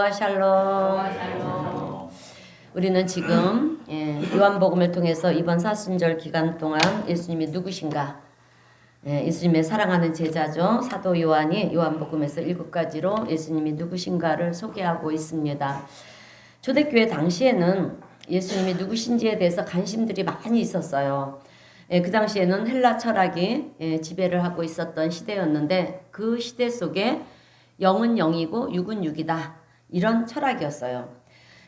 부하 샬롬. 우리는 지금 요한복음을 통해서 이번 사순절 기간 동안 예수님이 누구신가, 예수님의 사랑하는 제자죠. 사도 요한이 요한복음에서 7가지로 예수님이 누구신가를 소개하고 있습니다. 초대교회 당시에는 예수님이 누구신지에 대해서 관심들이 많이 있었어요. 그 당시에는 헬라 철학이 지배를 하고 있었던 시대였는데 그 시대 속에 영은 영이고 육은 육이다, 이런 철학이었어요.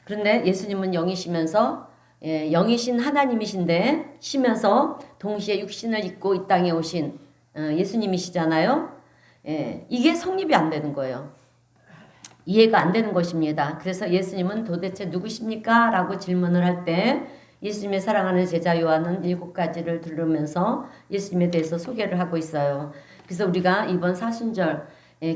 그런데 예수님은 영이시면서 영이신 하나님이신데 쉬면서 동시에 육신을 입고 이 땅에 오신 예수님이시잖아요. 이게 성립이 안 되는 거예요. 이해가 안 되는 것입니다. 그래서 예수님은 도대체 누구십니까? 라고 질문을 할 때 예수님의 사랑하는 제자 요한은 7가지를 들으면서 예수님에 대해서 소개를 하고 있어요. 그래서 우리가 이번 사순절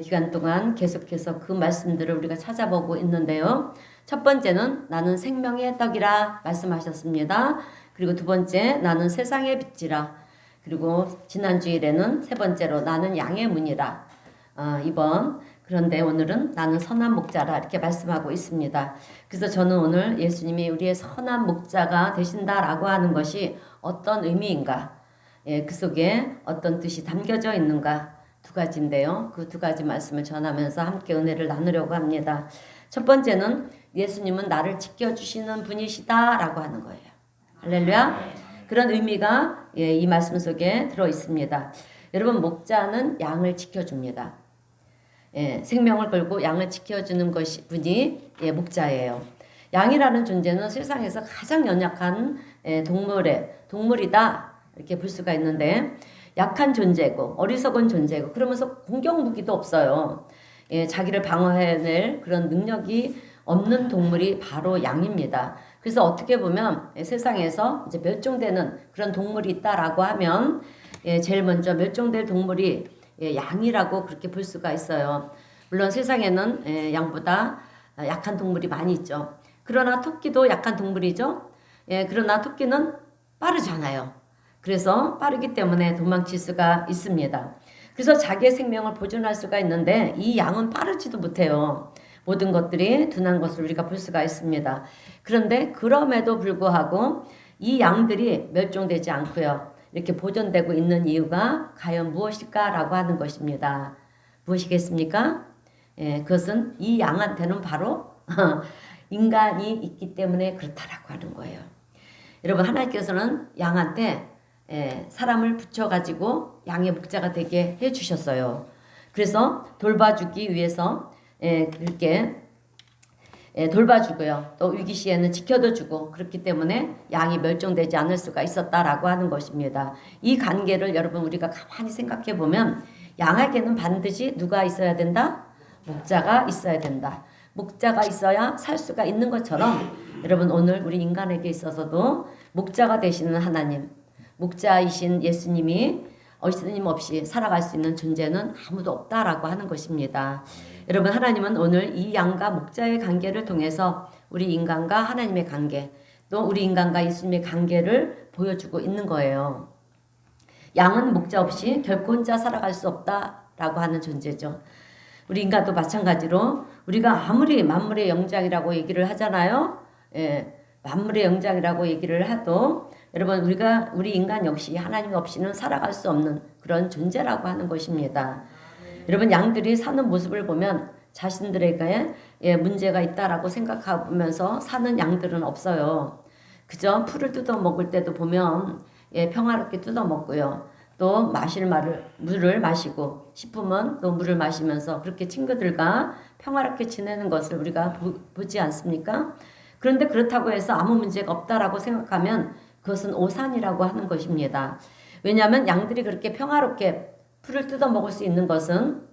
기간 동안 계속해서 그 말씀들을 우리가 찾아보고 있는데요. 첫 번째는 나는 생명의 떡이라 말씀하셨습니다. 그리고 두 번째 나는 세상의 빛이라. 그리고 지난주일에는 세 번째로 나는 양의 문이라. 그런데 오늘은 나는 선한 목자라 이렇게 말씀하고 있습니다. 그래서 저는 오늘 예수님이 우리의 선한 목자가 되신다라고 하는 것이 어떤 의미인가, 그 속에 어떤 뜻이 담겨져 있는가, 두 가지인데요. 그 두 가지 말씀을 전하면서 함께 은혜를 나누려고 합니다. 첫 번째는 예수님은 나를 지켜주시는 분이시다라고 하는 거예요. 할렐루야. 그런 의미가 이 말씀 속에 들어 있습니다. 여러분, 목자는 양을 지켜줍니다. 생명을 걸고 양을 지켜주는 것이 분이 목자예요. 양이라는 존재는 세상에서 가장 연약한 동물이다 이렇게 볼 수가 있는데, 약한 존재고 어리석은 존재고 그러면서 공격 무기도 없어요. 자기를 방어해낼 그런 능력이 없는 동물이 바로 양입니다. 그래서 어떻게 보면 세상에서 이제 멸종되는 그런 동물이 있다라고 하면 제일 먼저 멸종될 동물이 양이라고 그렇게 볼 수가 있어요. 물론 세상에는 양보다 약한 동물이 많이 있죠. 그러나 토끼도 약한 동물이죠. 그러나 토끼는 빠르잖아요. 그래서 빠르기 때문에 도망칠 수가 있습니다. 그래서 자기의 생명을 보존할 수가 있는데 이 양은 빠르지도 못해요. 모든 것들이 둔한 것을 우리가 볼 수가 있습니다. 그런데 그럼에도 불구하고 이 양들이 멸종되지 않고요, 이렇게 보존되고 있는 이유가 과연 무엇일까라고 하는 것입니다. 무엇이겠습니까? 그것은 이 양한테는 바로 인간이 있기 때문에 그렇다라고 하는 거예요. 여러분, 하나님께서는 양한테 사람을 붙여가지고 양의 목자가 되게 해주셨어요. 그래서 돌봐주기 위해서 그렇게 돌봐주고요. 또 위기 시에는 지켜도 주고, 그렇기 때문에 양이 멸종되지 않을 수가 있었다라고 하는 것입니다. 이 관계를 여러분 우리가 가만히 생각해 보면 양에게는 반드시 누가 있어야 된다? 목자가 있어야 된다. 목자가 있어야 살 수가 있는 것처럼 여러분, 오늘 우리 인간에게 있어서도 목자가 되시는 하나님, 목자이신 예수님이 없이 살아갈 수 있는 존재는 아무도 없다라고 하는 것입니다. 여러분, 하나님은 오늘 이 양과 목자의 관계를 통해서 우리 인간과 하나님의 관계, 또 우리 인간과 예수님의 관계를 보여주고 있는 거예요. 양은 목자 없이 결코 혼자 살아갈 수 없다라고 하는 존재죠. 우리 인간도 마찬가지로 우리가 아무리 만물의 영장이라고 얘기를 하잖아요. 만물의 영장이라고 얘기를 해도 여러분, 우리 인간 역시 하나님 없이는 살아갈 수 없는 그런 존재라고 하는 것입니다. 여러분, 양들이 사는 모습을 보면 자신들에게 문제가 있다라고 생각하면서 사는 양들은 없어요. 그저 풀을 뜯어 먹을 때도 보면 평화롭게 뜯어 먹고요. 또 마실 물을 마시고 싶으면 또 물을 마시면서 그렇게 친구들과 평화롭게 지내는 것을 우리가 보지 않습니까? 그런데 그렇다고 해서 아무 문제가 없다라고 생각하면 그것은 오산이라고 하는 것입니다. 왜냐하면 양들이 그렇게 평화롭게 풀을 뜯어 먹을 수 있는 것은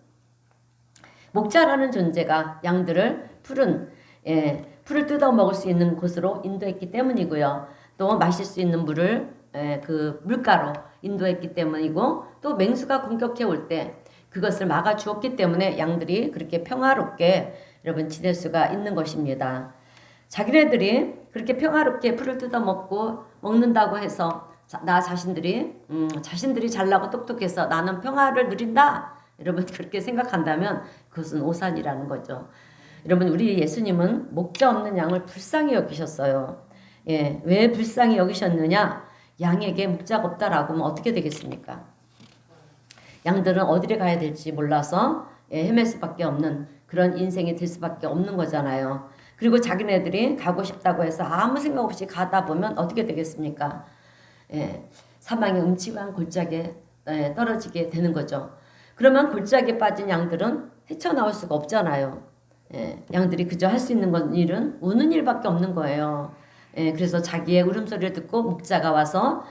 목자라는 존재가 양들을 풀을 뜯어 먹을 수 있는 곳으로 인도했기 때문이고요. 또 마실 수 있는 물을 그 물가로 인도했기 때문이고, 또 맹수가 공격해 올 때 그것을 막아 주었기 때문에 양들이 그렇게 평화롭게 여러분 지낼 수가 있는 것입니다. 자기네들이 그렇게 평화롭게 풀을 뜯어 먹는다고 해서 나 자신들이 잘나고 똑똑해서 나는 평화를 누린다, 여러분 그렇게 생각한다면 그것은 오산이라는 거죠. 여러분 우리 예수님은 목자 없는 양을 불쌍히 여기셨어요. 예, 왜 불쌍히 여기셨느냐? 양에게 목자가 없다라고 하면 어떻게 되겠습니까? 양들은 어디를 가야 될지 몰라서 헤맬 수밖에 없는 그런 인생이 될 수밖에 없는 거잖아요. 그리고 자기네들이 가고 싶다고 해서 아무 생각 없이 가다 보면 어떻게 되겠습니까? 사망의 음침한 골짜기에 떨어지게 되는 거죠. 그러면 골짜기에 빠진 양들은 헤쳐나올 수가 없잖아요. 양들이 그저 할 수 있는 일은 우는 일밖에 없는 거예요. 그래서 자기의 울음소리를 듣고 목자가 와서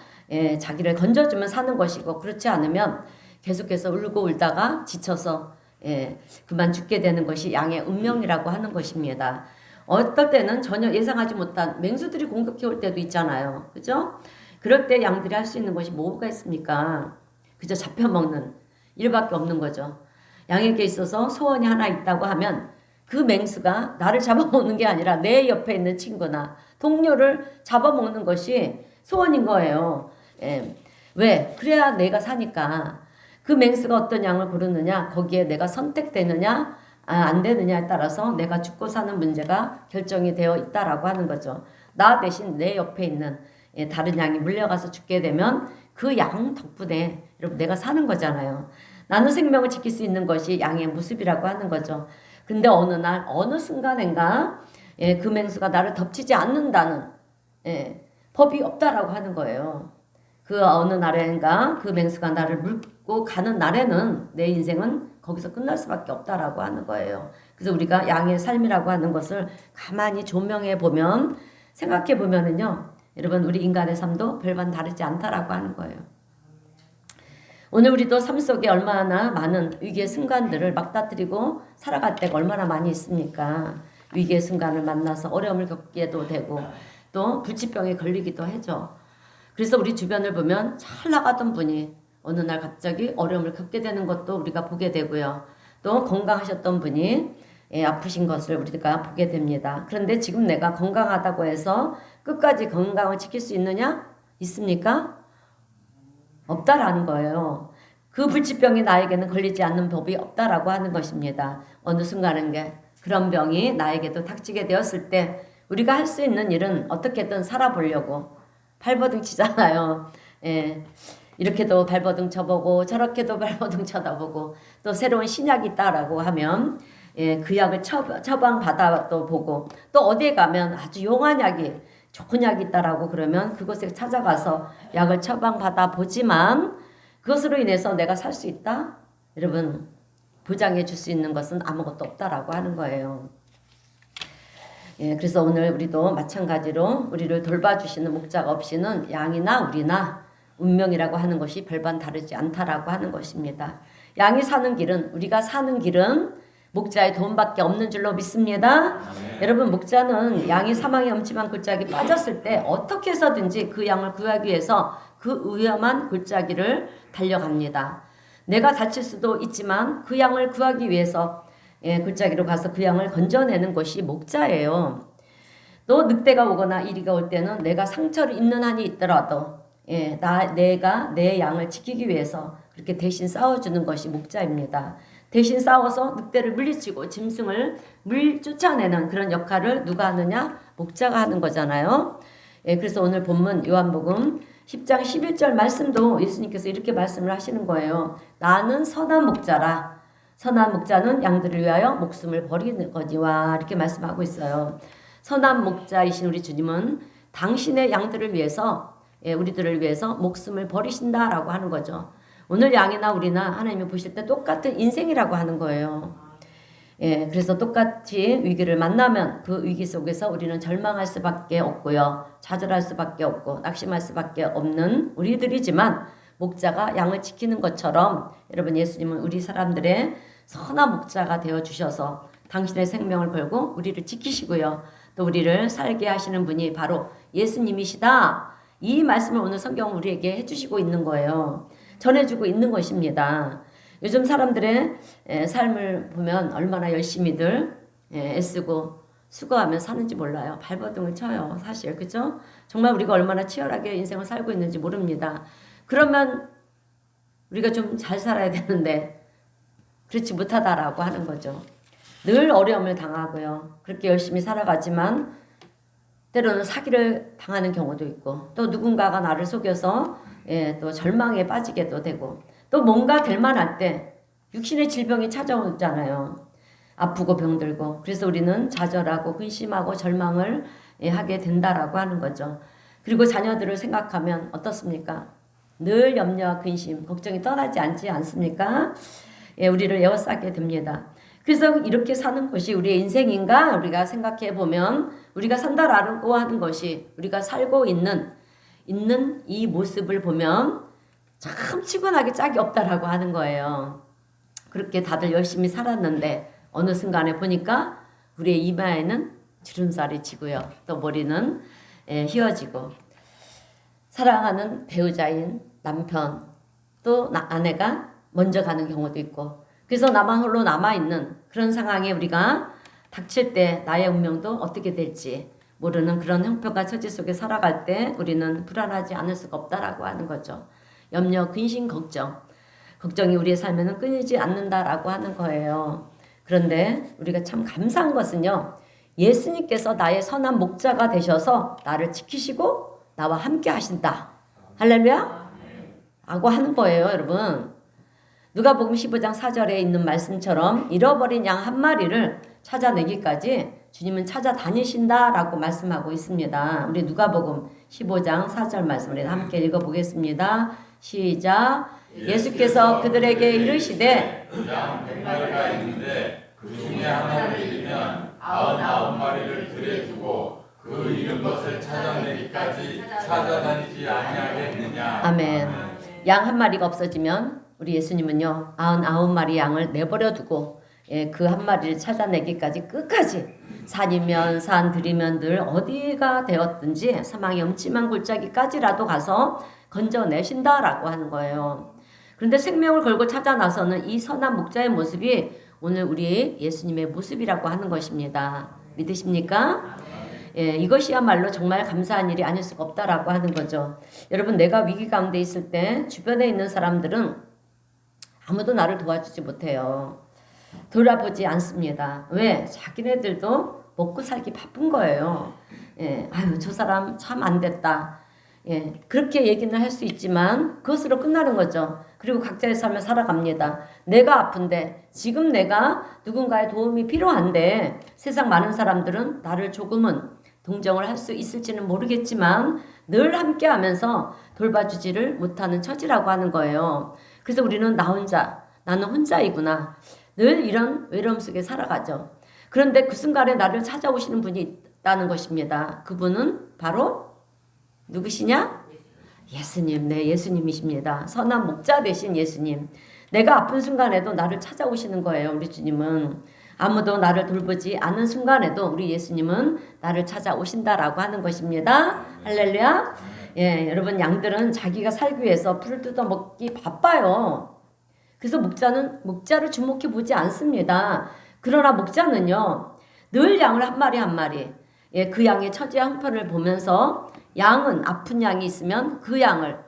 자기를 건져주면 사는 것이고, 그렇지 않으면 계속해서 울고 울다가 지쳐서 그만 죽게 되는 것이 양의 운명이라고 하는 것입니다. 어떨 때는 전혀 예상하지 못한 맹수들이 공격해 올 때도 있잖아요. 그죠? 그럴 때 양들이 할 수 있는 것이 뭐가 있습니까? 그저 잡혀먹는 일밖에 없는 거죠. 양에게 있어서 소원이 하나 있다고 하면 그 맹수가 나를 잡아먹는 게 아니라 내 옆에 있는 친구나 동료를 잡아먹는 것이 소원인 거예요. 왜? 그래야 내가 사니까. 그 맹수가 어떤 양을 고르느냐, 거기에 내가 선택되느냐 안 되느냐에 따라서 내가 죽고 사는 문제가 결정이 되어 있다라고 하는 거죠. 나 대신 내 옆에 있는 다른 양이 물려가서 죽게 되면 그 양 덕분에 여러분 내가 사는 거잖아요. 나는 생명을 지킬 수 있는 것이 양의 모습이라고 하는 거죠. 근데 어느 날 어느 순간인가 그 맹수가 나를 덮치지 않는다는 법이 없다라고 하는 거예요. 그 어느 날인가 그 맹수가 나를 물고 가는 날에는 내 인생은 거기서 끝날 수밖에 없다라고 하는 거예요. 그래서 우리가 양의 삶이라고 하는 것을 가만히 조명해 보면, 생각해 보면은요, 여러분 우리 인간의 삶도 별반 다르지 않다라고 하는 거예요. 오늘 우리도 삶 속에 얼마나 많은 위기의 순간들을 맞닥뜨리고 살아갈 때가 얼마나 많이 있습니까? 위기의 순간을 만나서 어려움을 겪게도 되고 또 불치병에 걸리기도 하죠. 그래서 우리 주변을 보면 잘 나가던 분이 어느 날 갑자기 어려움을 겪게 되는 것도 우리가 보게 되고요. 또 건강하셨던 분이 아프신 것을 우리가 보게 됩니다. 그런데 지금 내가 건강하다고 해서 끝까지 건강을 지킬 수 있느냐? 있습니까? 없다라는 거예요. 그 불치병이 나에게는 걸리지 않는 법이 없다라고 하는 것입니다. 어느 순간은 그런 병이 나에게도 닥치게 되었을 때 우리가 할 수 있는 일은 어떻게든 살아보려고 발버둥 치잖아요. 이렇게도 발버둥 쳐보고 저렇게도 발버둥 쳐다보고 또 새로운 신약이 있다라고 하면 그 약을 처방 받아 또 보고, 또 어디에 가면 아주 용한 약이 좋은 약이 있다라고 그러면 그곳에 찾아가서 약을 처방 받아 보지만 그것으로 인해서 내가 살 수 있다? 여러분 보장해 줄 수 있는 것은 아무것도 없다라고 하는 거예요. 그래서 오늘 우리도 마찬가지로 우리를 돌봐주시는 목자가 없이는 양이나 우리나 운명이라고 하는 것이 별반 다르지 않다라고 하는 것입니다. 양이 사는 길은, 우리가 사는 길은 목자의 도움밖에 없는 줄로 믿습니다. 여러분 목자는 양이 사망의 엄침한 골짜기에 빠졌을 때 어떻게 해서든지 그 양을 구하기 위해서 그 위험한 골짜기를 달려갑니다. 내가 다칠 수도 있지만 그 양을 구하기 위해서 골짜기로 가서 그 양을 건져내는 것이 목자예요. 또 늑대가 오거나 이리가 올 때는 내가 상처를 입는 한이 있더라도 내가 내 양을 지키기 위해서 그렇게 대신 싸워주는 것이 목자입니다. 대신 싸워서 늑대를 물리치고 짐승을 쫓아내는 그런 역할을 누가 하느냐? 목자가 하는 거잖아요. 그래서 오늘 본문 요한복음 10장 11절 말씀도 예수님께서 이렇게 말씀을 하시는 거예요. 나는 선한 목자라. 선한 목자는 양들을 위하여 목숨을 버리는 거니와, 이렇게 말씀하고 있어요. 선한 목자이신 우리 주님은 당신의 양들을 위해서, 우리들을 위해서 목숨을 버리신다라고 하는 거죠. 오늘 양이나 우리나 하나님이 보실 때 똑같은 인생이라고 하는 거예요. 그래서 똑같이 위기를 만나면 그 위기 속에서 우리는 절망할 수밖에 없고요. 좌절할 수밖에 없고 낙심할 수밖에 없는 우리들이지만, 목자가 양을 지키는 것처럼 여러분 예수님은 우리 사람들의 선한 목자가 되어주셔서 당신의 생명을 걸고 우리를 지키시고요. 또 우리를 살게 하시는 분이 바로 예수님이시다. 이 말씀을 오늘 성경은 우리에게 해주시고 있는 거예요. 전해주고 있는 것입니다. 요즘 사람들의 삶을 보면 얼마나 열심히들 애쓰고 수고하며 사는지 몰라요. 발버둥을 쳐요. 사실 그죠? 정말 우리가 얼마나 치열하게 인생을 살고 있는지 모릅니다. 그러면 우리가 좀 잘 살아야 되는데 그렇지 못하다라고 하는 거죠. 늘 어려움을 당하고요. 그렇게 열심히 살아가지만 때로는 사기를 당하는 경우도 있고 또 누군가가 나를 속여서 또 절망에 빠지게도 되고 또 뭔가 될 만할 때 육신의 질병이 찾아오잖아요. 아프고 병들고. 그래서 우리는 좌절하고 근심하고 절망을 하게 된다라고 하는 거죠. 그리고 자녀들을 생각하면 어떻습니까? 늘 염려와 근심, 걱정이 떠나지 않지 않습니까? 우리를 에워싸게 됩니다. 그래서 이렇게 사는 것이 우리의 인생인가? 우리가 생각해 보면 우리가 산다라고 하는 것이 우리가 살고 있는 이 모습을 보면 참 치고나기 짝이 없다라고 하는 거예요. 그렇게 다들 열심히 살았는데 어느 순간에 보니까 우리의 이마에는 주름살이 지고요. 또 머리는 휘어지고 사랑하는 배우자인 남편 또 아내가 먼저 가는 경우도 있고 그래서 나만 홀로 남아있는 그런 상황에 우리가 닥칠 때 나의 운명도 어떻게 될지 모르는 그런 형편과 처지 속에 살아갈 때 우리는 불안하지 않을 수가 없다라고 하는 거죠. 염려, 근심, 걱정이 우리의 삶에는 끊이지 않는다라고 하는 거예요. 그런데 우리가 참 감사한 것은요. 예수님께서 나의 선한 목자가 되셔서 나를 지키시고 나와 함께 하신다. 할렐루야? 라고 하는 거예요, 여러분. 누가복음 15장 4절에 있는 말씀처럼 잃어버린 양 한 마리를 찾아내기까지 주님은 찾아다니신다라고 말씀하고 있습니다. 우리 누가복음 15장 4절 말씀을 함께 읽어보겠습니다. 시작. 예수께서 그들에게 이르시되 양 100마리가 있는데 그 중에 하나를 잃으면 99마리를 들에 두고 그 잃은 것을 찾아내기까지 찾아다니지 아니하겠느냐. 아멘. 양 한 마리가 없어지면 우리 예수님은요 99마리 양을 내버려 두고 그 한 마리를 찾아내기까지 끝까지 산이면 산 들이면 늘 어디가 되었든지 사망의 음침한 골짜기까지라도 가서 건져내신다라고 하는 거예요. 그런데 생명을 걸고 찾아 나서는 이 선한 목자의 모습이 오늘 우리 예수님의 모습이라고 하는 것입니다. 믿으십니까? 이것이야말로 정말 감사한 일이 아닐 수가 없다라고 하는 거죠. 여러분, 내가 위기 가운데 있을 때 주변에 있는 사람들은 아무도 나를 도와주지 못해요. 돌아보지 않습니다. 왜? 자기네들도 먹고 살기 바쁜 거예요. 아유, 저 사람 참 안 됐다. 그렇게 얘기는 할 수 있지만 그것으로 끝나는 거죠. 그리고 각자의 삶을 살아갑니다. 내가 아픈데 지금 내가 누군가의 도움이 필요한데 세상 많은 사람들은 나를 조금은 동정을 할 수 있을지는 모르겠지만 늘 함께 하면서 돌봐주지를 못하는 처지라고 하는 거예요. 그래서 우리는 나는 혼자이구나. 늘 이런 외로움 속에 살아가죠. 그런데 그 순간에 나를 찾아오시는 분이 있다는 것입니다. 그분은 바로 누구시냐? 예수님, 네, 예수님이십니다. 선한 목자 되신 예수님. 내가 아픈 순간에도 나를 찾아오시는 거예요, 우리 주님은. 아무도 나를 돌보지 않은 순간에도 우리 예수님은 나를 찾아오신다라고 하는 것입니다. 할렐루야. 여러분, 양들은 자기가 살기 위해서 풀을 뜯어먹기 바빠요. 그래서 목자를 주목해 보지 않습니다. 그러나 목자는요, 늘 양을 한 마리 한 마리, 그 양의 처지와 형편을 보면서 양은 아픈 양이 있으면 그 양을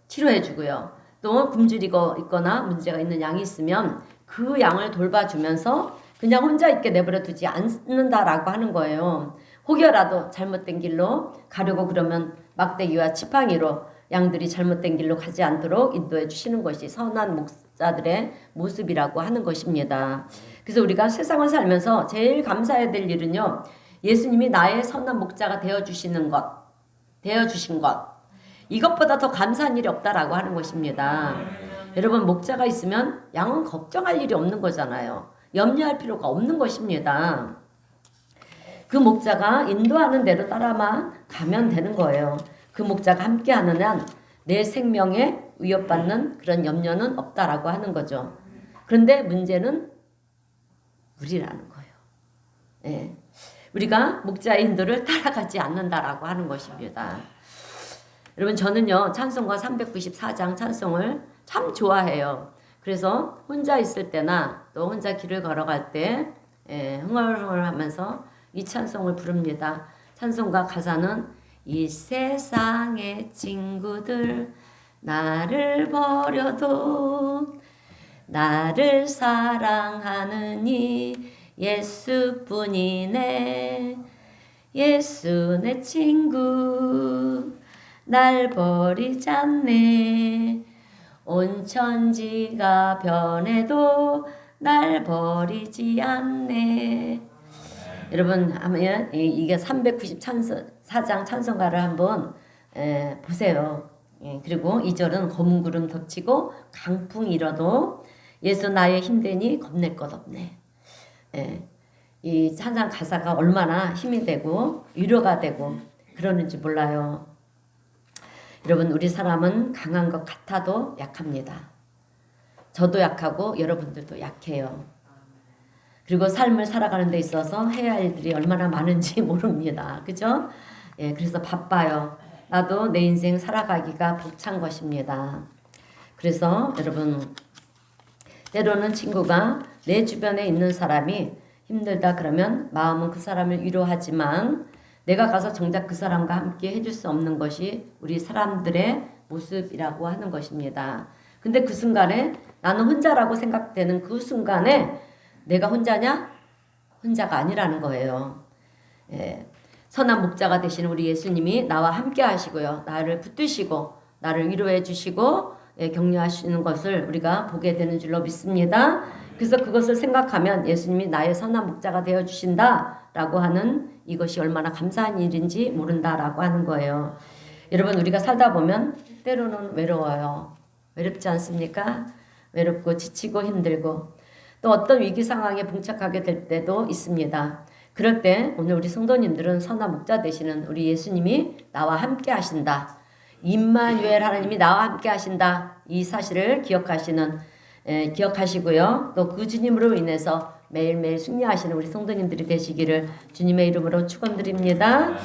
치료해 주고요. 또 굶주리고 있거나 문제가 있는 양이 있으면 그 양을 돌봐주면서 그냥 혼자 있게 내버려 두지 않는다라고 하는 거예요. 혹여라도 잘못된 길로 가려고 그러면 막대기와 지팡이로 양들이 잘못된 길로 가지 않도록 인도해 주시는 것이 선한 목자들의 모습이라고 하는 것입니다. 그래서 우리가 세상을 살면서 제일 감사해야 될 일은요, 예수님이 나의 선한 목자가 되어주신 것, 이것보다 더 감사한 일이 없다라고 하는 것입니다. 여러분, 목자가 있으면 양은 걱정할 일이 없는 거잖아요. 염려할 필요가 없는 것입니다. 그 목자가 인도하는 대로 따라만 가면 되는 거예요. 그 목자가 함께하는 한 내 생명에 위협받는 그런 염려는 없다라고 하는 거죠. 그런데 문제는 우리라는 거예요. 우리가 목자의 인도를 따라가지 않는다라고 하는 것입니다. 여러분, 저는요 찬송가 394장 찬송을 참 좋아해요. 그래서 혼자 있을 때나 또 혼자 길을 걸어갈 때 흥얼흥얼 하면서 이 찬송을 부릅니다. 찬송가 가사는 이 세상의 친구들 나를 버려도 나를 사랑하느니 예수뿐이네. 예수 내 친구 날 버리지 않네. 온 천지가 변해도 날 버리지 않네. 여러분 하면 이게 394장 찬송가를 한번 보세요. 그리고 2절은 검은 구름 덮치고 강풍 일어도 예수 나의 힘되니 겁낼 것 없네. 이 찬양 가사가 얼마나 힘이 되고 위로가 되고 그러는지 몰라요. 여러분 우리 사람은 강한 것 같아도 약합니다. 저도 약하고 여러분들도 약해요. 그리고 삶을 살아가는 데 있어서 해야 할 일들이 얼마나 많은지 모릅니다. 그죠? 그래서 바빠요. 나도 내 인생 살아가기가 벅찬 것입니다. 그래서 여러분 때로는 친구가 내 주변에 있는 사람이 힘들다 그러면 마음은 그 사람을 위로하지만 내가 가서 정작 그 사람과 함께 해줄 수 없는 것이 우리 사람들의 모습이라고 하는 것입니다. 근데 그 순간에 나는 혼자라고 생각되는 그 순간에 내가 혼자냐? 혼자가 아니라는 거예요. 선한 목자가 되시는 우리 예수님이 나와 함께 하시고요. 나를 붙드시고 나를 위로해 주시고 격려하시는 것을 우리가 보게 되는 줄로 믿습니다. 그래서 그것을 생각하면 예수님이 나의 선한 목자가 되어 주신다라고 하는 이것이 얼마나 감사한 일인지 모른다라고 하는 거예요. 여러분 우리가 살다 보면 때로는 외로워요. 외롭지 않습니까? 외롭고 지치고 힘들고 또 어떤 위기 상황에 봉착하게 될 때도 있습니다. 그럴 때 오늘 우리 성도님들은 선한 목자 되시는 우리 예수님이 나와 함께 하신다. 임마누엘 하나님이 나와 함께 하신다. 이 사실을 기억하시고요. 또 그 주님으로 인해서 매일매일 승리하시는 우리 성도님들이 되시기를 주님의 이름으로 축원드립니다.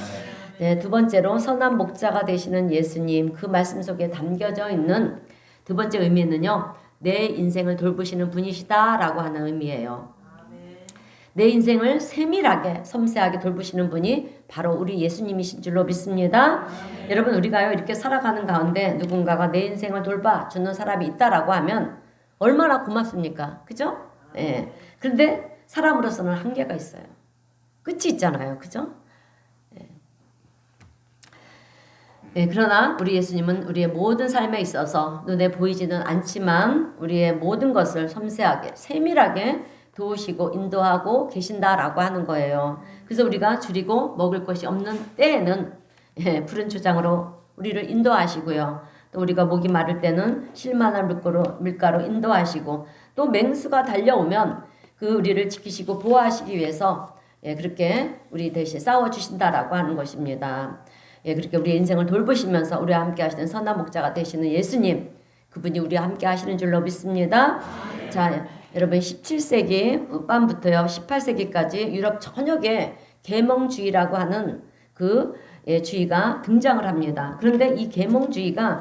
두 번째로 선한 목자가 되시는 예수님, 그 말씀 속에 담겨져 있는 두 번째 의미는요. 내 인생을 돌보시는 분이시다라고 하는 의미예요. 내 인생을 세밀하게 섬세하게 돌보시는 분이 바로 우리 예수님이신 줄로 믿습니다. 여러분 우리가요 이렇게 살아가는 가운데 누군가가 내 인생을 돌봐주는 사람이 있다라고 하면 얼마나 고맙습니까? 그죠? 그런데 사람으로서는 한계가 있어요. 끝이 있잖아요. 그죠? 그러나 우리 예수님은 우리의 모든 삶에 있어서 눈에 보이지는 않지만 우리의 모든 것을 섬세하게 세밀하게 도우시고 인도하고 계신다라고 하는 거예요. 그래서 우리가 줄이고 먹을 것이 없는 때에는 푸른 초장으로 우리를 인도하시고요. 또 우리가 목이 마를 때는 실만한 물가로 인도하시고 또 맹수가 달려오면 그 우리를 지키시고 보호하시기 위해서 그렇게 우리 대신 싸워주신다라고 하는 것입니다. 그렇게 우리 인생을 돌보시면서 우리와 함께 하시는 선한 목자가 되시는 예수님, 그분이 우리와 함께 하시는 줄로 믿습니다. 자, 여러분 17세기 후반부터요 18세기까지 유럽 전역에 계몽주의라고 하는 그 주의가 등장을 합니다. 그런데 이 계몽주의가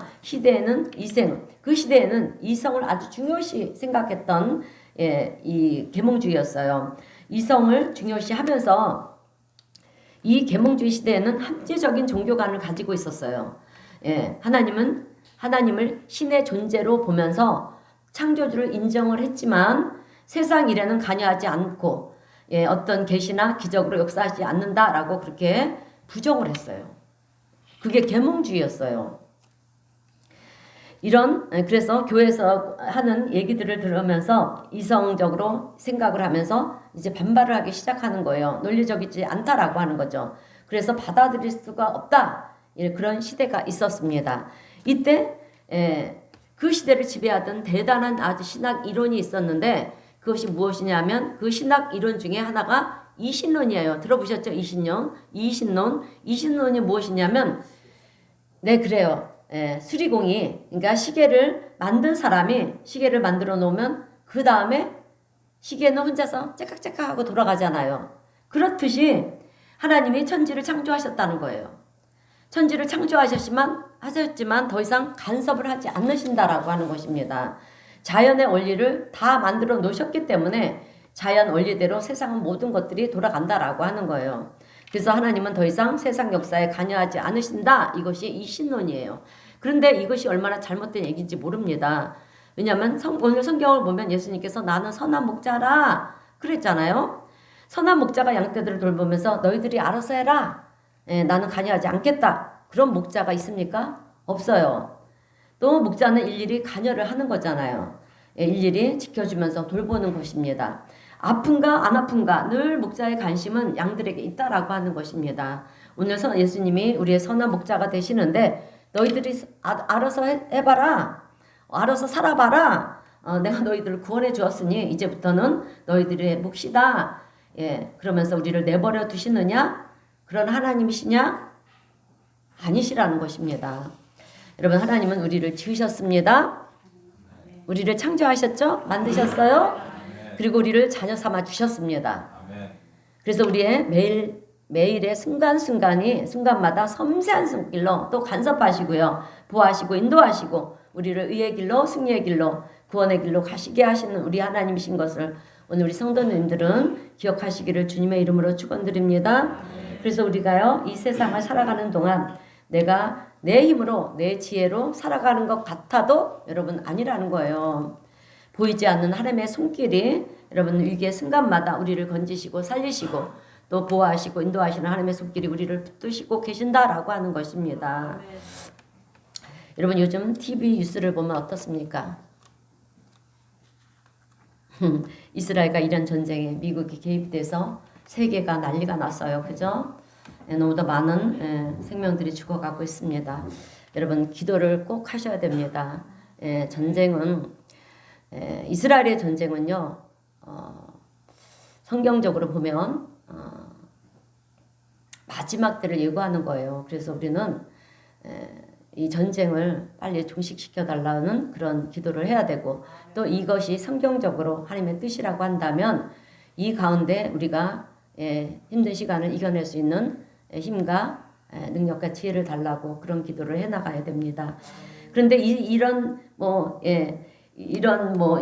그 시대에는 이성을 아주 중요시 생각했던 이 계몽주의였어요. 이성을 중요시하면서 이 계몽주의 시대에는 합리적인 종교관을 가지고 있었어요. 하나님을 신의 존재로 보면서 창조주를 인정을 했지만 세상 일에는 관여하지 않고 어떤 계시나 기적으로 역사하지 않는다라고 그렇게 부정을 했어요. 그게 계몽주의였어요. 그래서 교회에서 하는 얘기들을 들으면서 이성적으로 생각을 하면서 이제 반발을 하기 시작하는 거예요. 논리적이지 않다라고 하는 거죠. 그래서 받아들일 수가 없다. 그런 시대가 있었습니다. 이때 그 시대를 지배하던 대단한 아주 신학 이론이 있었는데 그것이 무엇이냐면 그 신학 이론 중에 하나가 이신론이에요. 들어보셨죠? 이신론이 무엇이냐면 그래요. 수리공이 그러니까 시계를 만든 사람이 시계를 만들어 놓으면 그 다음에 시계는 혼자서 째깍째깍 하고 돌아가잖아요. 그렇듯이 하나님이 천지를 창조하셨다는 거예요. 천지를 창조하셨지만 더 이상 간섭을 하지 않으신다라고 하는 것입니다. 자연의 원리를 다 만들어 놓으셨기 때문에 자연 원리대로 세상은 모든 것들이 돌아간다라고 하는 거예요. 그래서 하나님은 더 이상 세상 역사에 관여하지 않으신다. 이것이 이 신론이에요. 그런데 이것이 얼마나 잘못된 얘기인지 모릅니다. 왜냐하면 오늘 성경을 보면 예수님께서 나는 선한 목자라 그랬잖아요. 선한 목자가 양떼들을 돌보면서 너희들이 알아서 해라. 나는 관여하지 않겠다. 그런 목자가 있습니까? 없어요. 또 목자는 일일이 관여를 하는 거잖아요. 일일이 지켜주면서 돌보는 것입니다. 아픈가 안 아픈가 늘 목자의 관심은 양들에게 있다라고 하는 것입니다. 오늘 예수님이 우리의 선한 목자가 되시는데 너희들이 알아서 해봐라. 알아서 살아봐라. 내가 너희들을 구원해 주었으니 이제부터는 너희들의 몫이다. 그러면서 우리를 내버려 두시느냐? 그런 하나님이시냐? 아니시라는 것입니다. 여러분, 하나님은 우리를 지으셨습니다. 우리를 창조하셨죠? 만드셨어요? 그리고 우리를 자녀 삼아 주셨습니다. 그래서 우리의 매일의 순간마다 섬세한 손길로 또 간섭하시고요. 보호하시고 인도하시고 우리를 의의 길로 승리의 길로 구원의 길로 가시게 하시는 우리 하나님이신 것을 오늘 우리 성도님들은 기억하시기를 주님의 이름으로 축원드립니다. 그래서 우리가요 이 세상을 살아가는 동안 내가 내 힘으로 내 지혜로 살아가는 것 같아도 여러분 아니라는 거예요. 보이지 않는 하나님의 손길이 여러분 위기의 순간마다 우리를 건지시고 살리시고 또 보호하시고 인도하시는 하나님의 손길이 우리를 붙드시고 계신다라고 하는 것입니다. 여러분 요즘 TV 뉴스를 보면 어떻습니까? 이스라엘과 이란 전쟁에 미국이 개입돼서 세계가 난리가 났어요. 그죠? 너무도 많은 생명들이 죽어가고 있습니다. 여러분 기도를 꼭 하셔야 됩니다. 전쟁은 이스라엘의 전쟁은요. 성경적으로 보면 마지막 때를 예고하는 거예요. 그래서 우리는 이 전쟁을 빨리 종식시켜 달라는 그런 기도를 해야 되고 또 이것이 성경적으로 하나님의 뜻이라고 한다면 이 가운데 우리가 힘든 시간을 이겨낼 수 있는 힘과 능력과 지혜를 달라고 그런 기도를 해나가야 됩니다. 그런데 이런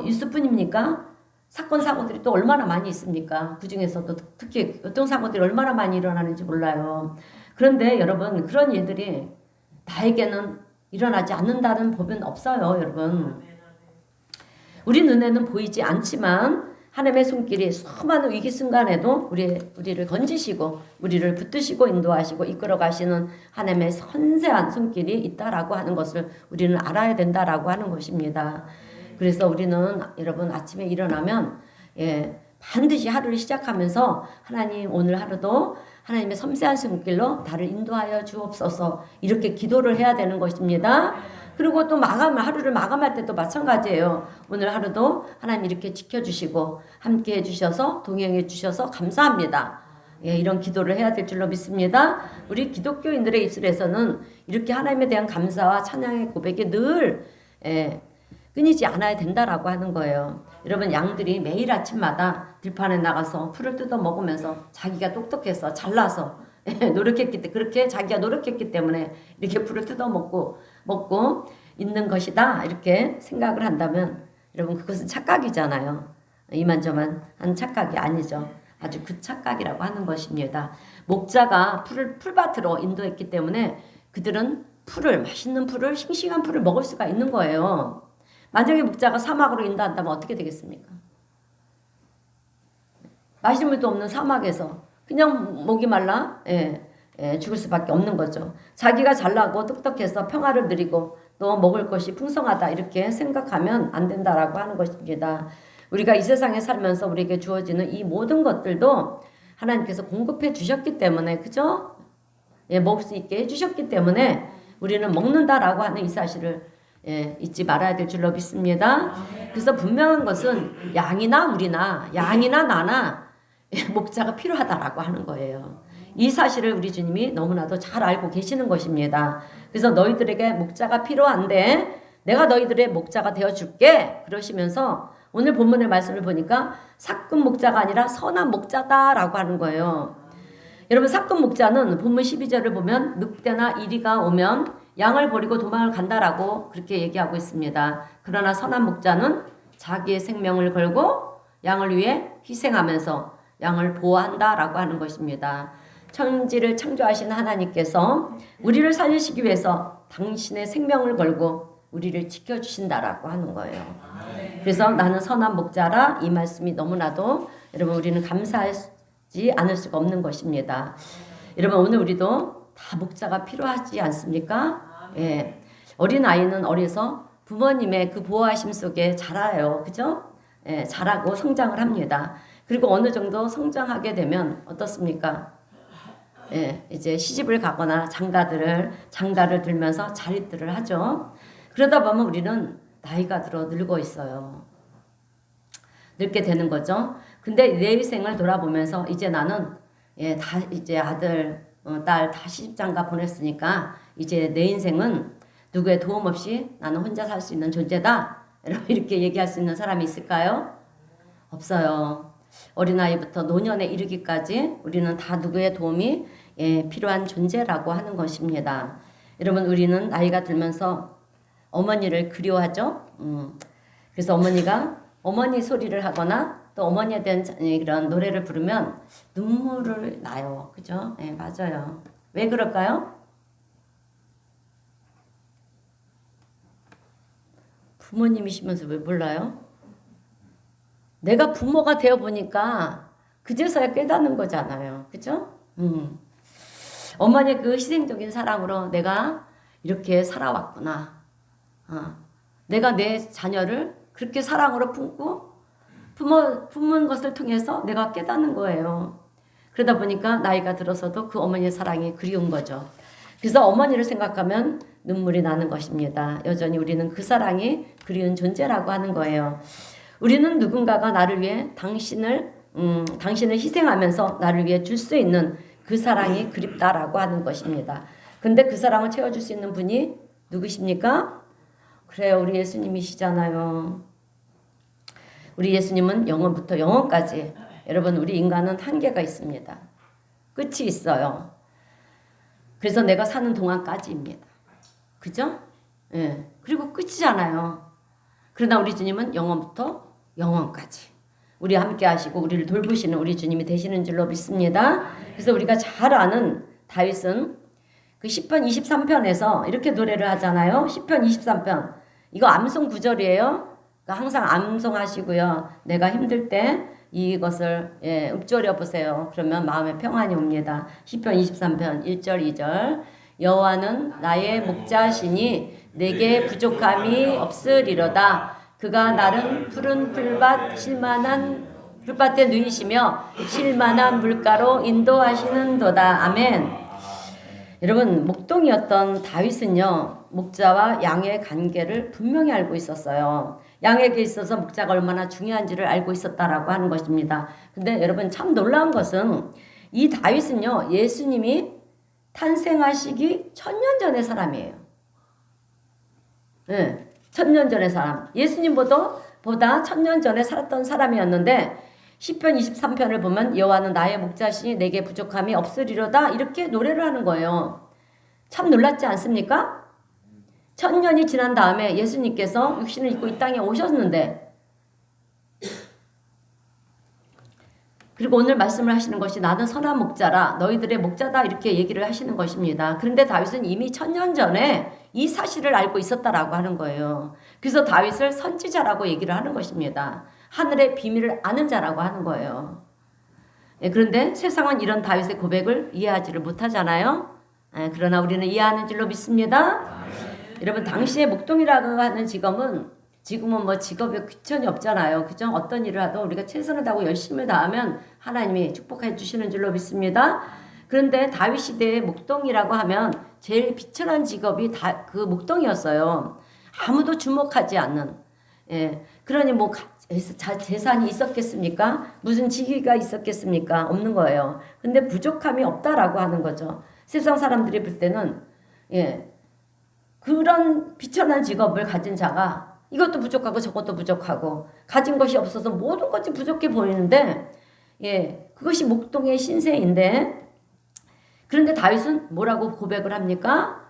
뉴스뿐입니까? 사건 사고들이 또 얼마나 많이 있습니까? 그 중에서도 특히 교통사고들이 얼마나 많이 일어나는지 몰라요. 그런데 여러분 그런 일들이 나에게는 일어나지 않는다는 법은 없어요, 여러분. 우리 눈에는 보이지 않지만 하나님의 손길이 수많은 위기 순간에도 우리를 건지시고 우리를 붙드시고 인도하시고 이끌어 가시는 하나님의 선세한 손길이 있다라고 하는 것을 우리는 알아야 된다라고 하는 것입니다. 그래서 우리는 여러분 아침에 일어나면 반드시 하루를 시작하면서 하나님 오늘 하루도 하나님의 섬세한 손길로 나를 인도하여 주옵소서 이렇게 기도를 해야 되는 것입니다. 그리고 또 하루를 마감할 때도 마찬가지예요. 오늘 하루도 하나님 이렇게 지켜주시고 함께 해주셔서 동행해 주셔서 감사합니다. 이런 기도를 해야 될 줄로 믿습니다. 우리 기독교인들의 입술에서는 이렇게 하나님에 대한 감사와 찬양의 고백이 늘 끊이지 않아야 된다라고 하는 거예요. 여러분 양들이 매일 아침마다 들판에 나가서 풀을 뜯어 먹으면서 자기가 똑똑해서 잘나서 그렇게 자기가 노력했기 때문에 이렇게 풀을 뜯어 먹고 있는 것이다 이렇게 생각을 한다면 여러분 그것은 착각이잖아요. 이만저만한 착각이 아니죠. 아주 그 착각이라고 하는 것입니다. 목자가 풀밭으로 인도했기 때문에 그들은 맛있는 풀을 싱싱한 풀을 먹을 수가 있는 거예요. 만약에 목자가 사막으로 인도한다면 어떻게 되겠습니까? 마실 물도 없는 사막에서 그냥 목이 말라 죽을 수밖에 없는 거죠. 자기가 잘나고 똑똑해서 평화를 누리고 또 먹을 것이 풍성하다 이렇게 생각하면 안 된다라고 하는 것입니다. 우리가 이 세상에 살면서 우리에게 주어지는 이 모든 것들도 하나님께서 공급해 주셨기 때문에 그죠? 먹을 수 있게 해주셨기 때문에 우리는 먹는다라고 하는 이 사실을 잊지 말아야 될 줄로 믿습니다. 그래서 분명한 것은 양이나 나나 목자가 필요하다라고 하는 거예요. 이 사실을 우리 주님이 너무나도 잘 알고 계시는 것입니다. 그래서 너희들에게 목자가 필요한데 내가 너희들의 목자가 되어줄게 그러시면서 오늘 본문의 말씀을 보니까 사금 목자가 아니라 선한 목자다라고 하는 거예요. 여러분 사금 목자는 본문 12절을 보면 늑대나 이리가 오면 양을 버리고 도망을 간다라고 그렇게 얘기하고 있습니다. 그러나 선한 목자는 자기의 생명을 걸고 양을 위해 희생하면서 양을 보호한다라고 하는 것입니다. 천지를 창조하신 하나님께서 우리를 살리시기 위해서 당신의 생명을 걸고 우리를 지켜주신다라고 하는 거예요. 그래서 나는 선한 목자라 이 말씀이 너무나도 여러분 우리는 감사할 필요하지 않을 수가 없는 것입니다. 여러분 오늘 우리도 다 목자가 필요하지 않습니까? 예. 어린 아이는 어려서 부모님의 그 보호하심 속에 자라요. 그죠? 예, 자라고 성장을 합니다. 그리고 어느 정도 성장하게 되면 어떻습니까? 예, 이제 시집을 가거나 장가를 들면서 자립들을 하죠. 그러다 보면 우리는 나이가 들어 늙어 있어요. 늙게 되는 거죠. 근데 내 인생을 돌아보면서 이제 나는 다 이제 아들, 딸 다 시집장가 보냈으니까 이제 내 인생은 누구의 도움 없이 나는 혼자 살 수 있는 존재다. 이렇게 얘기할 수 있는 사람이 있을까요? 없어요. 어린아이부터 노년에 이르기까지 우리는 다 누구의 도움이 필요한 존재라고 하는 것입니다. 여러분 우리는 나이가 들면서 어머니를 그리워하죠. 그래서 어머니가 어머니 소리를 하거나 또 어머니에 대한 이런 노래를 부르면 눈물을 나요. 그죠? 네, 맞아요. 왜 그럴까요? 부모님이시면서 왜 몰라요? 내가 부모가 되어 보니까 그제서야 깨닫는 거잖아요. 그죠? 어머니의 그 희생적인 사랑으로 내가 이렇게 살아왔구나. 내가 내 자녀를 그렇게 사랑으로 품은 것을 통해서 내가 깨닫는 거예요. 그러다 보니까 나이가 들어서도 그 어머니의 사랑이 그리운 거죠. 그래서 어머니를 생각하면 눈물이 나는 것입니다. 여전히 우리는 그 사랑이 그리운 존재라고 하는 거예요. 우리는 누군가가 나를 위해 당신을 희생하면서 나를 위해 줄 수 있는 그 사랑이 그립다라고 하는 것입니다. 근데 그 사랑을 채워줄 수 있는 분이 누구십니까? 그래요, 우리 예수님이시잖아요. 우리 예수님은 영원부터 영원까지, 여러분 우리 인간은 한계가 있습니다. 끝이 있어요. 그래서 내가 사는 동안까지입니다. 그죠? 예. 그리고 끝이잖아요. 그러나 우리 주님은 영원부터 영원까지 우리 함께 하시고 우리를 돌보시는 우리 주님이 되시는 줄로 믿습니다. 그래서 우리가 잘 아는 다윗은 그 10편 23편에서 이렇게 노래를 하잖아요. 10편 23편. 이거 암송 구절이에요. 그러니까 항상 암송하시고요. 내가 힘들 때 이것을 읊조려 보세요. 그러면 마음에 평안이 옵니다. 10편 23편 1절 2절. 여호와는 나의 목자시니 내게 부족함이 없으리로다. 그가 나를 푸른 풀밭에 누이시며 실만한 물가로 인도하시는도다. 아멘. 여러분 목동이었던 다윗은요 목자와 양의 관계를 분명히 알고 있었어요. 양에게 있어서 목자가 얼마나 중요한지를 알고 있었다라고 하는 것입니다. 근데 여러분 참 놀라운 것은 이 다윗은요 예수님이 탄생하시기 1000년 전의 사람이에요. 네, 1000년 전의 사람. 예수님보다 1000년 전에 살았던 사람이었는데 10편 23편을 보면 여호와는 나의 목자시니 내게 부족함이 없으리로다 이렇게 노래를 하는 거예요. 참 놀랍지 않습니까? 1000년이 지난 다음에 예수님께서 육신을 입고 이 땅에 오셨는데 그리고 오늘 말씀을 하시는 것이 나는 선한 목자라 너희들의 목자다 이렇게 얘기를 하시는 것입니다. 그런데 다윗은 이미 1000년 전에 이 사실을 알고 있었다라고 하는 거예요. 그래서 다윗을 선지자라고 얘기를 하는 것입니다. 하늘의 비밀을 아는 자라고 하는 거예요. 그런데 세상은 이런 다윗의 고백을 이해하지를 못하잖아요. 그러나 우리는 이해하는 줄로 믿습니다. 여러분 당시의 목동이라고 하는 직업은 지금은 뭐 직업에 귀천이 없잖아요. 그죠? 어떤 일을 하도 우리가 최선을 다하고 열심을 다하면 하나님이 축복해 주시는 줄로 믿습니다. 그런데 다윗 시대의 목동이라고 하면 제일 비천한 직업이 그 목동이었어요. 아무도 주목하지 않는. 그러니 뭐 재산이 있었겠습니까? 무슨 직위가 있었겠습니까? 없는 거예요. 근데 부족함이 없다라고 하는 거죠. 세상 사람들이 볼 때는 그런 비천한 직업을 가진 자가 이것도 부족하고 저것도 부족하고 가진 것이 없어서 모든 것이 부족해 보이는데 그것이 목동의 신세인데 그런데 다윗은 뭐라고 고백을 합니까?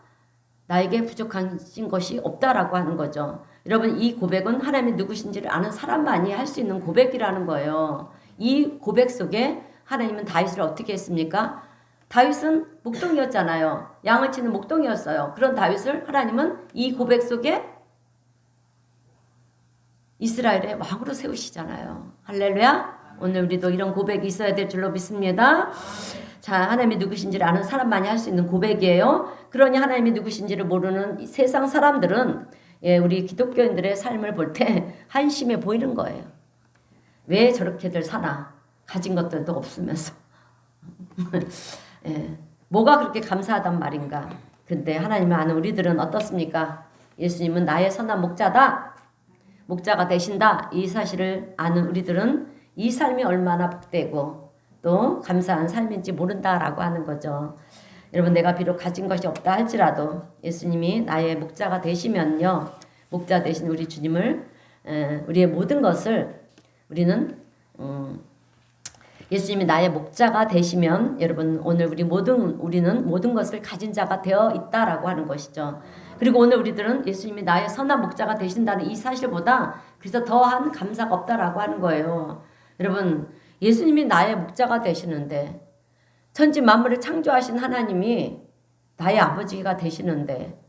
나에게 부족한 것이 없다라고 하는 거죠. 여러분 이 고백은 하나님이 누구신지를 아는 사람만이 할 수 있는 고백이라는 거예요. 이 고백 속에 하나님은 다윗을 어떻게 했습니까? 다윗은 목동이었잖아요. 양을 치는 목동이었어요. 그런 다윗을 하나님은 이 고백 속에 이스라엘의 왕으로 세우시잖아요. 할렐루야. 오늘 우리도 이런 고백이 있어야 될 줄로 믿습니다. 자, 하나님이 누구신지를 아는 사람만이 할 수 있는 고백이에요. 그러니 하나님이 누구신지를 모르는 이 세상 사람들은 우리 기독교인들의 삶을 볼 때 한심해 보이는 거예요. 왜 저렇게들 사나? 가진 것들도 없으면서. 뭐가 그렇게 감사하단 말인가? 근데 하나님을 아는 우리들은 어떻습니까? 예수님은 나의 선한 목자다. 목자가 되신다. 이 사실을 아는 우리들은 이 삶이 얼마나 복되고 또 감사한 삶인지 모른다라고 하는 거죠. 여러분, 내가 비록 가진 것이 없다 할지라도 예수님이 나의 목자가 되시면요, 목자 되신 우리 주님을 우리의 모든 것을 우리는 예수님이 나의 목자가 되시면 여러분 오늘 우리는 모든 것을 가진 자가 되어 있다라고 하는 것이죠. 그리고 오늘 우리들은 예수님이 나의 선한 목자가 되신다는 이 사실보다 그래서 더한 감사가 없다라고 하는 거예요. 여러분, 예수님이 나의 목자가 되시는데 천지 만물을 창조하신 하나님이 나의 아버지가 되시는데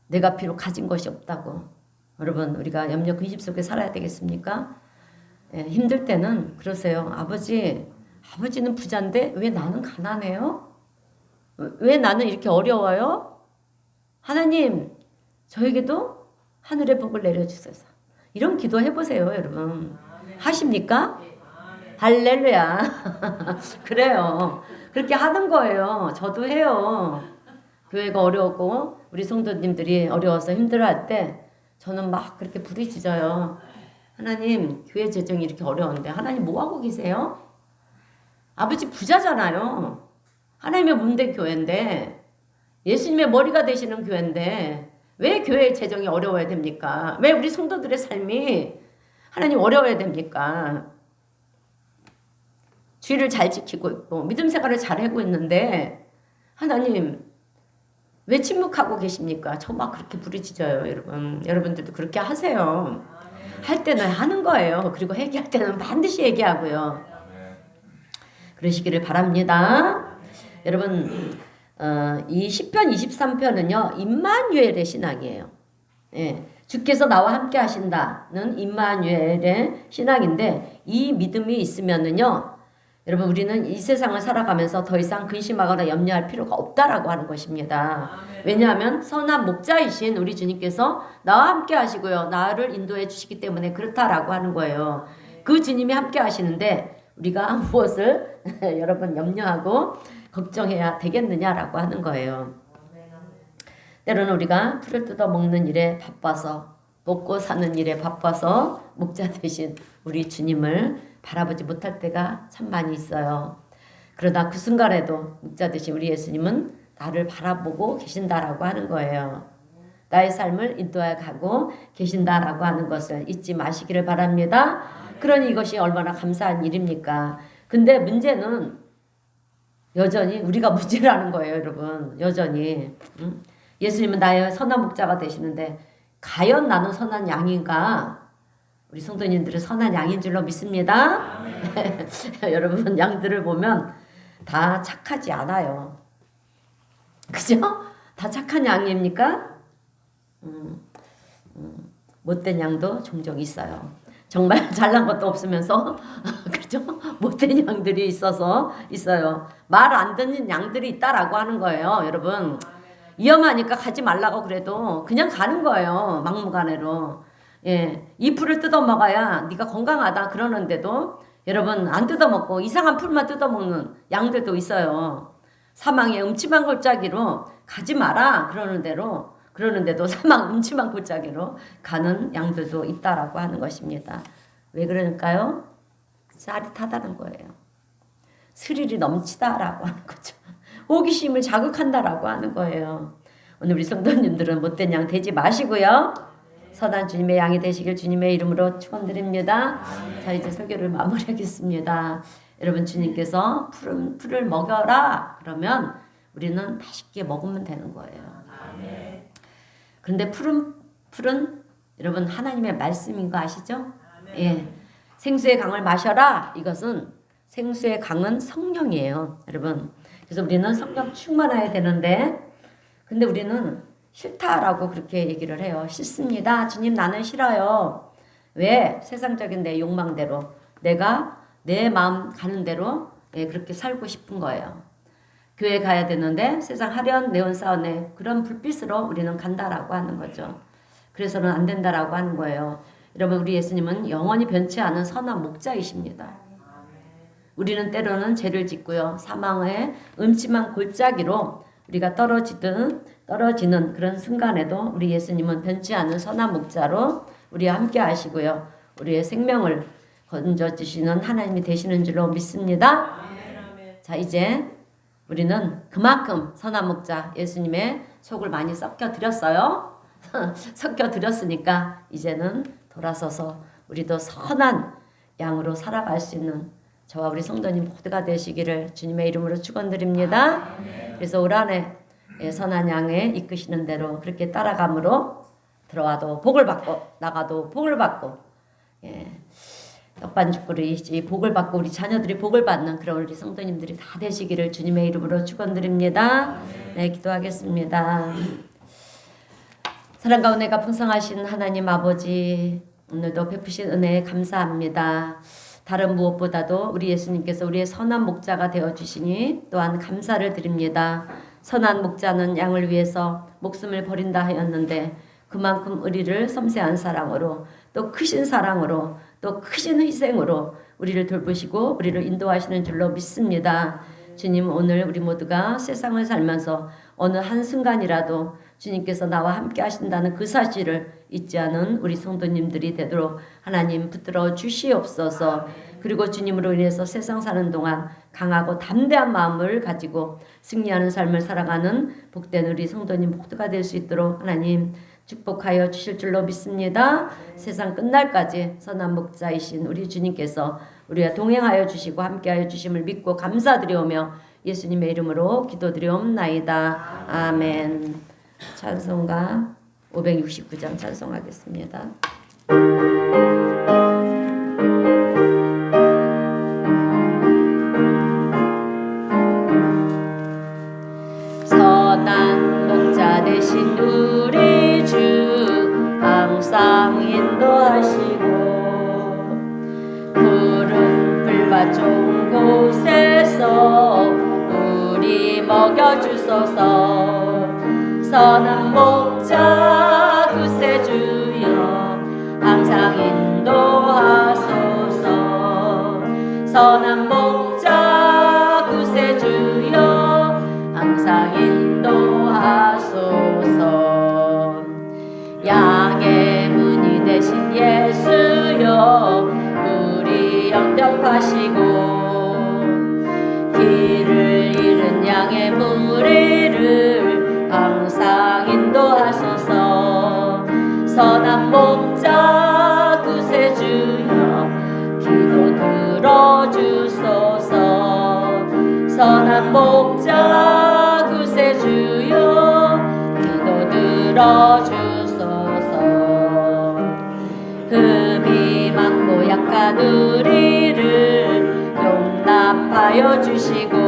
내가 비록 가진 것이 없다고 여러분 우리가 염려 근심 속에 살아야 되겠습니까? 힘들 때는 그러세요. 아버지는 부자인데 왜 나는 가난해요? 왜 나는 이렇게 어려워요? 하나님, 저에게도 하늘의 복을 내려주소서. 이런 기도 해보세요, 여러분. 하십니까? 할렐루야. 그래요. 그렇게 하는 거예요. 저도 해요. 교회가 어려웠고 우리 성도님들이 어려워서 힘들어할 때 저는 막 그렇게 부르짖어요. 하나님, 교회 재정이 이렇게 어려운데 하나님 뭐하고 계세요? 아버지 부자잖아요. 하나님의 문대 교회인데 예수님의 머리가 되시는 교회인데 왜 교회 재정이 어려워야 됩니까? 왜 우리 성도들의 삶이 하나님 어려워야 됩니까? 주의를 잘 지키고 있고 믿음 생활을 잘 하고 있는데 하나님 왜 침묵하고 계십니까? 저 막 그렇게 부르짖어요, 여러분. 여러분들도 그렇게 하세요. 할 때는 하는 거예요. 그리고 얘기할 때는 반드시 얘기하고요. 그러시기를 바랍니다. 여러분, 이 시편 23편은요, 임마누엘의 신앙이에요. 주께서 나와 함께 하신다는 임마누엘의 신앙인데 이 믿음이 있으면은요, 여러분 우리는 이 세상을 살아가면서 더 이상 근심하거나 염려할 필요가 없다라고 하는 것입니다. 왜냐하면 선한 목자이신 우리 주님께서 나와 함께 하시고요. 나를 인도해 주시기 때문에 그렇다라고 하는 거예요. 그 주님이 함께 하시는데 우리가 무엇을 여러분 염려하고 걱정해야 되겠느냐라고 하는 거예요. 때로는 우리가 풀을 뜯어 먹는 일에 바빠서 먹고 사는 일에 바빠서 목자 되신 우리 주님을 바라보지 못할 때가 참 많이 있어요. 그러나 그 순간에도 목자 되신 우리 예수님은 나를 바라보고 계신다라고 하는 거예요. 나의 삶을 인도해 가고 계신다라고 하는 것을 잊지 마시기를 바랍니다. 그러니 이것이 얼마나 감사한 일입니까? 근데 문제는 여전히 우리가 문제라는 거예요, 여러분. 여전히. 예수님은 나의 선한 목자가 되시는데 과연 나는 선한 양인가? 우리 성도님들은 선한 양인 줄로 믿습니다. 여러분 양들을 보면 다 착하지 않아요. 그죠? 다 착한 양입니까? 못된 양도 종종 있어요. 정말 잘난 것도 없으면서 그죠? 못된 양들이 있어요. 말 안 듣는 양들이 있다라고 하는 거예요, 여러분. 위험하니까 가지 말라고 그래도 그냥 가는 거예요, 막무가내로. 이 풀을 뜯어 먹어야 네가 건강하다 그러는데도 여러분 안 뜯어 먹고 이상한 풀만 뜯어 먹는 양들도 있어요. 사망의 음침한 골짜기로 가지 마라 그러는데도 사망 음침한 골짜기로 가는 양들도 있다라고 하는 것입니다. 왜 그럴까요? 짜릿하다는 거예요. 스릴이 넘치다라고 하는 거죠. 호기심을 자극한다라고 하는 거예요. 오늘 우리 성도님들은 못된 양 되지 마시고요. 선한 주님의 양이 되시길 주님의 이름으로 축원드립니다. 자, 이제 설교를 마무리하겠습니다. 여러분, 주님께서 풀을 먹여라 그러면 우리는 맛있게 먹으면 되는 거예요. 그런데 풀은 여러분 하나님의 말씀인 거 아시죠? 생수의 강을 마셔라. 이것은 생수의 강은 성령이에요, 여러분. 그래서 우리는 성령 충만해야 되는데 근데 우리는 싫다라고 그렇게 얘기를 해요. 싫습니다. 주님 나는 싫어요. 왜? 세상적인 내 욕망대로 내가 내 마음 가는 대로 그렇게 살고 싶은 거예요. 교회 가야 되는데 세상 하련 네온 사원에 그런 불빛으로 우리는 간다라고 하는 거죠. 그래서는 안 된다라고 하는 거예요. 여러분, 우리 예수님은 영원히 변치 않은 선한 목자이십니다. 우리는 때로는 죄를 짓고요. 사망의 음침한 골짜기로 우리가 떨어지는 그런 순간에도 우리 예수님은 변치 않은 선한 목자로 우리와 함께 하시고요. 우리의 생명을 건져주시는 하나님이 되시는 줄로 믿습니다. 자, 이제 우리는 그만큼 선한 목자 예수님의 속을 많이 섞여드렸어요. 섞여드렸으니까 이제는 돌아서서 우리도 선한 양으로 살아갈 수 있는 저와 우리 성도님 모두가 되시기를 주님의 이름으로 축원드립니다. 그래서 올 한해 선한 양에 이끄시는 대로 그렇게 따라감으로 들어와도 복을 받고 나가도 복을 받고 떡반죽거리 복을 받고 우리 자녀들이 복을 받는 그런 우리 성도님들이 다 되시기를 주님의 이름으로 축원드립니다. 네, 기도하겠습니다. 사랑과 은혜가 풍성하신 하나님 아버지, 오늘도 베푸신 은혜에 감사합니다. 다른 무엇보다도 우리 예수님께서 우리의 선한 목자가 되어주시니 또한 감사를 드립니다. 선한 목자는 양을 위해서 목숨을 버린다 하였는데 그만큼 우리를 섬세한 사랑으로 또 크신 사랑으로 또 크신 희생으로 우리를 돌보시고 우리를 인도하시는 줄로 믿습니다. 주님, 오늘 우리 모두가 세상을 살면서 어느 한순간이라도 주님께서 나와 함께 하신다는 그 사실을 잊지 않은 우리 성도님들이 되도록 하나님 붙들어 주시옵소서. 그리고 주님으로 인해서 세상 사는 동안 강하고 담대한 마음을 가지고 승리하는 삶을 살아가는 복된 우리 성도님 모두가 될 수 있도록 하나님 축복하여 주실 줄로 믿습니다. 세상 끝날까지 선한 목자이신 우리 주님께서 우리와 동행하여 주시고 함께하여 주심을 믿고 감사드리오며 예수님의 이름으로 기도드리옵나이다. 아멘. 찬송가 569장 찬송하겠습니다. 선한 목자 되신 우리 주 항상 인도하시고 푸른 풀밭 좋은 곳에서 우리 먹여주소서. 선한 목자 구세주여 항상 인도하소서. 선한 목자 구세주여 항상 인도하소서. 양의 문이 되신 예수여 우리 영접하시고 길을 잃은 양의 무리를 항상 인도하소서. 선한 목자 구세주여 기도 들어주소서. 선한 목자 구세주여 기도 들어주소서. 흠이 많고 약한 우리를 용납하여 주시고